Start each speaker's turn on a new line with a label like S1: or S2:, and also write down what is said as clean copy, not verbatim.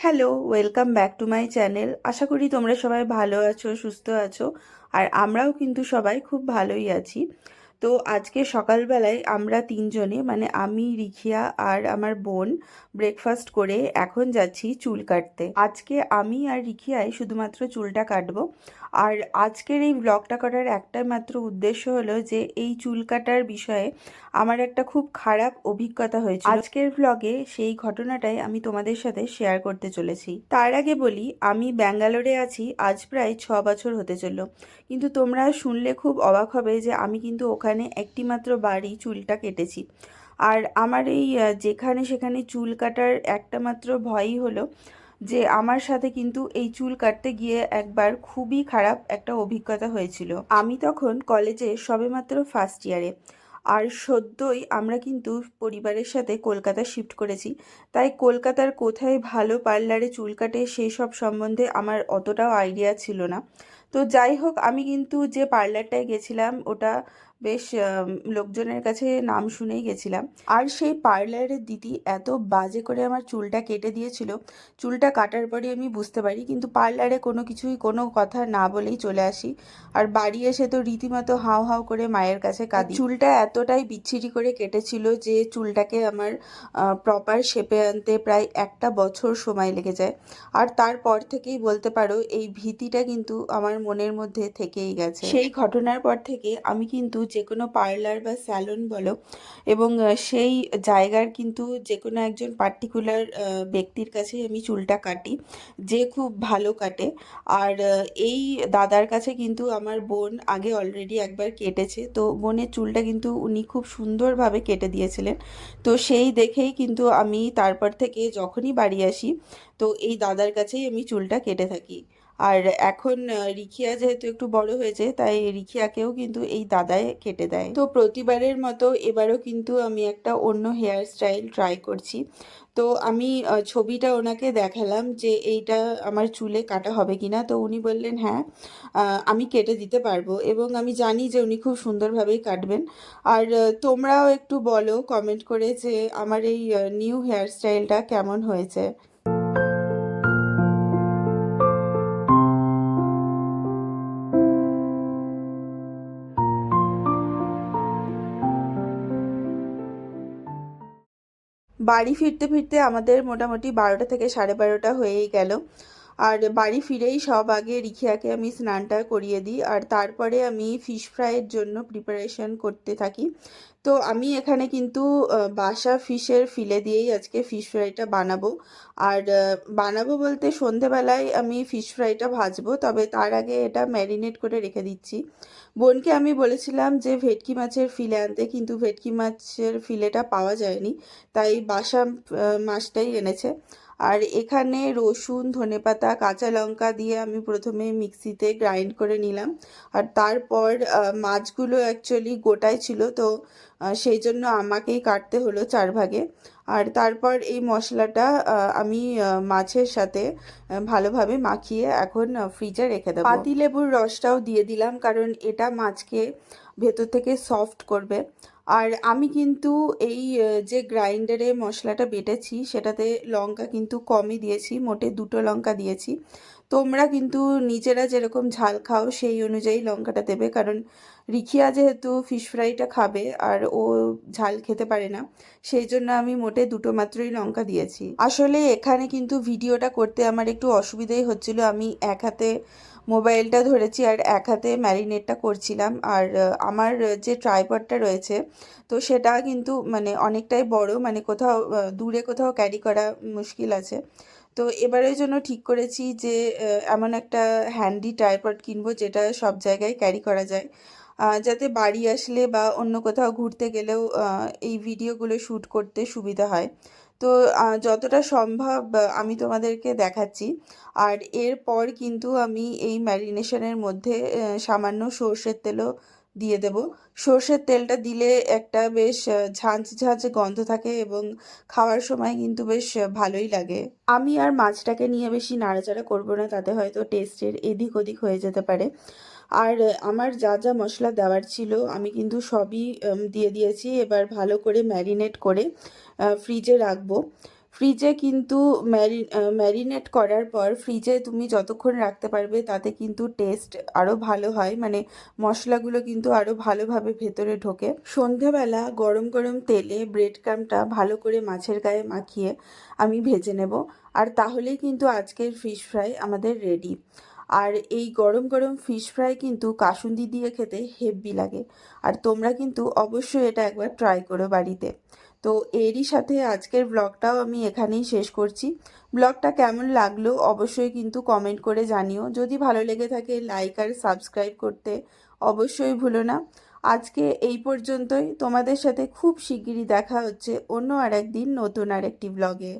S1: Hello, welcome back to my channel. আশা করি তোমরা সবাই ভালো আছো, সুস্থ আছো। আর আমরাও কিন্তু সবাই খুব ভালোই আছি। তো আজকে সকালবেলায় আমরা তিনজনে মানে আমি, রিখিয়া আর আমার বোন ব্রেকফাস্ট করে এখন যাচ্ছি চুল কাটতে। আজকে আমি আর রিখিয়াই শুধুমাত্র চুলটা কাটবো। আর আজকের এই ব্লগটা করার একটাই মাত্র উদ্দেশ্য হলো যে এই চুল কাটার বিষয়ে আমার একটা খুব খারাপ অভিজ্ঞতা হয়েছিল। আজকের ব্লগে সেই ঘটনাটাই আমি তোমাদের সাথে শেয়ার করতে চলেছি। তার আগে বলি, আমি ব্যাঙ্গালোরে আছি আজ প্রায় 6 বছর হতে চলল। কিন্তু তোমরা শুনলে খুব অবাক হবে যে আমি কিন্তু ওখানে একটি মাত্র বাড়ি চুলটা কেটেছি। আর আমার এই যেখানে সেখানে চুল কাটার একটা মাত্র ভয়ই হলো যে আমার সাথে কিন্তু এই চুল কাটতে গিয়ে একবার খুবই খারাপ একটা অভিজ্ঞতা হয়েছিল। আমি তখন কলেজে সবেমাত্র ফার্স্ট ইয়ারে। আর সদ্যই আমরা কিন্তু পরিবারের সাথে কলকাতা শিফট করেছি। তাই কলকাতার কোথায় ভালো পার্লারে চুল কাটে সেই সব সম্বন্ধে আমার অতটাও আইডিয়া ছিল না। তো যাই হোক, আমি কিন্তু যে পার্লারটায় গেছিলাম ওটা বেশ লোকজনের কাছে নাম শুনেই গেছিলাম। আর সেই পার্লারের দিদি এত বাজে করে আমার চুলটা কেটে দিয়েছিল। চুলটা কাটার পরে আমি বুঝতে পারি, কিন্তু পার্লারে কোনো কথা না বলেই চলে আসি। আর বাড়ি এসে তো রীতিমতো হাউ হাউ করে মায়ের কাছে কাঁদি। চুলটা এতটাই বিচ্ছিরি করে কেটেছিল যে চুলটাকে আমার প্রপার শেপে আনতে প্রায় একটা বছর সময় লেগে যায়। আর তারপর থেকেই বলতে পারো এই ভীতিটা কিন্তু আমার মনের মধ্যে থেকেই গেছে। সেই ঘটনার পর থেকে আমি কিন্তু যে কোনো পার্লার বা স্যালন বলো এবং সেই জায়গার কিন্তু যে কোনো একজন পার্টিকুলার ব্যক্তির কাছে আমি চুলটা কাটি, যে খুব ভালো কাটে। আর এই দাদার কাছে কিন্তু আমার বোন আগে অলরেডি একবার কেটেছে, তো বোনের চুলটা কিন্তু উনি খুব সুন্দরভাবে কেটে দিয়েছিলেন। তো সেই দেখেই কিন্তু আমি তারপর থেকে যখনই বাড়ি আসি তো এই দাদার কাছেই আমি চুলটা কেটে থাকি। আর এখন রিখিয়া যেহেতু একটু বড় হয়েছে তাই রিখিয়াকেও কিন্তু এই দাদাই কেটে দেয়। তো প্রতিবারের মতো এবারও কিন্তু আমি একটা অন্য হেয়ার স্টাইল ট্রাই করছি। তো আমি ছবিটা ওনাকে দেখালাম যে এইটা আমার চুলে কাটা হবে কিনা, তো উনি বললেন হ্যাঁ, আমি কেটে দিতে পারবো, এবং আমি জানি যে উনি খুব সুন্দরভাবেই কাটবেন। আর তোমরাও একটু বলো কমেন্ট করে যে আমার এই নিউ হেয়ার স্টাইলটা কেমন হয়েছে। বাড়ি ফিরতে ফিরতে আমাদের মোটামুটি 12টা থেকে 12:30 হয়েই গেল। আর বাড়ি ফিরেই সব আগে রিখিয়াকে আমি স্নানটা করিয়ে দিই, আর তারপরে আমি ফিশ ফ্রাইয়ের জন্য প্রিপারেশন করতে থাকি। তো আমি এখানে কিন্তু বাসা ফিশের ফিলে দিয়েই আজকে ফিশ ফ্রাইটা বানাবো। আর বানাবো বলতে সন্ধেবেলায় আমি ফিশ ফ্রাইটা ভাজবো, তবে তার আগে এটা ম্যারিনেট করে রেখে দিচ্ছি। বোনকে আমি বলেছিলাম যে ভেটকি মাছের ফিলে আনতে, কিন্তু ভেটকি মাছের ফিলেটা পাওয়া যায়নি, তাই বাসা মাছটাই এনেছে। আর এখানে রসুন, ধনেপাতা, কাঁচা লঙ্কা দিয়ে আমি প্রথমে মিক্সিতে গ্রাইন্ড করে নিলাম। আর তারপর মাছগুলো অ্যাকচুয়ালি গোটাই ছিল, তো সেই জন্য আমাকেই কাটতে হলো 4 ভাগে। আর তারপর এই মশলাটা আমি মাছের সাথে ভালোভাবে মাখিয়ে এখন ফ্রিজে রেখে দেবো। পাতিলেবুর রসটাও দিয়ে দিলাম কারণ এটা মাছকে ভেতর থেকে সফট করবে। আর আমি কিন্তু এই যে গ্রাইন্ডারে মশলাটা বেটেছি সেটাতে লঙ্কা কিন্তু কমই দিয়েছি, মোটে 2টো লঙ্কা দিয়েছি। তোমরা কিন্তু নিজেরা যেরকম ঝাল খাও সেই অনুযায়ী লঙ্কাটা দেবে, কারণ রিখিয়া যেহেতু ফিশ ফ্রাইটা খাবে আর ও ঝাল খেতে পারে না, সেই জন্য আমি মোটে 2টো মাত্রই লঙ্কা দিয়েছি। আসলে এখানে কিন্তু ভিডিওটা করতে আমার একটু অসুবিধাই হচ্ছিল। আমি এক হাতে মোবাইলটা ধরেছি আর এক হাতে ম্যারিনেটটা করছিলাম। আর আমার যে ট্রাইপডটা রয়েছে তো সেটা কিন্তু মানে অনেকটাই বড়, মানে কোথাও দূরে কোথাও ক্যারি করা মুশকিল আছে। তো এবারের জন্য ঠিক করেছি যে এমন একটা হ্যান্ডি ট্রাইপড কিনবো যেটা সব জায়গায় ক্যারি করা যায়, যাতে বাড়ি আসলে বা অন্য কোথাও ঘুরতে গেলেও এই ভিডিওগুলো শ্যুট করতে সুবিধা হয়। তো যতটা সম্ভব আমি তোমাদেরকে দেখাচ্ছি। আর এরপর কিন্তু আমি এই ম্যারিনেশনের মধ্যে সামান্য সর্ষের তেলও দিয়ে দেব। সর্ষের তেলটা দিলে একটা বেশ ঝাঁঝ ঝাঁঝ গন্ধ থাকে এবং খাওয়ার সময় কিন্তু বেশ ভালোই লাগে। আমি আর মাছটাকে নিয়ে বেশি নাড়াচাড়া করবো না, তাতে হয়তো টেস্টের এদিক ওদিক হয়ে যেতে পারে। আর আমার যা যা মশলা দেওয়ার ছিল আমি কিন্তু সবই দিয়ে দিয়েছি। এবার ভালো করে ম্যারিনেট করে ফ্রিজে রাখবো। ফ্রিজে কিন্তু ম্যারিনেট করার পর ফ্রিজে তুমি যতক্ষণ রাখতে পারবে তাতে কিন্তু টেস্ট আরও ভালো হয়, মানে মশলাগুলো কিন্তু আরও ভালোভাবে ভেতরে ঢোকে। সন্ধেবেলা গরম গরম তেলে ব্রেড ক্রাম্বটা ভালো করে মাছের গায়ে মাখিয়ে আমি ভেজে নেব, আর তাহলেই কিন্তু আজকের ফিশ ফ্রাই আমাদের রেডি। আর এই গরম গরম ফিশ ফ্রাই কিন্তু কাসুন্দি দিয়ে খেতে হেব্বি লাগে, আর তোমরা কিন্তু অবশ্যই এটা একবার ট্রাই করো বাড়িতে। তো এরই সাথে আজকের ব্লগটাও আমি এখানেই শেষ করছি। ব্লগটা কেমন লাগলো অবশ্যই কিন্তু কমেন্ট করে জানিও। যদি ভালো লেগে থাকে লাইক আর সাবস্ক্রাইব করতে অবশ্যই ভুলো না। আজকে এই পর্যন্তই। তোমাদের সাথে খুব শিগগিরই দেখা হচ্ছে অন্য আর একদিন নতুন আর একটি ব্লগে।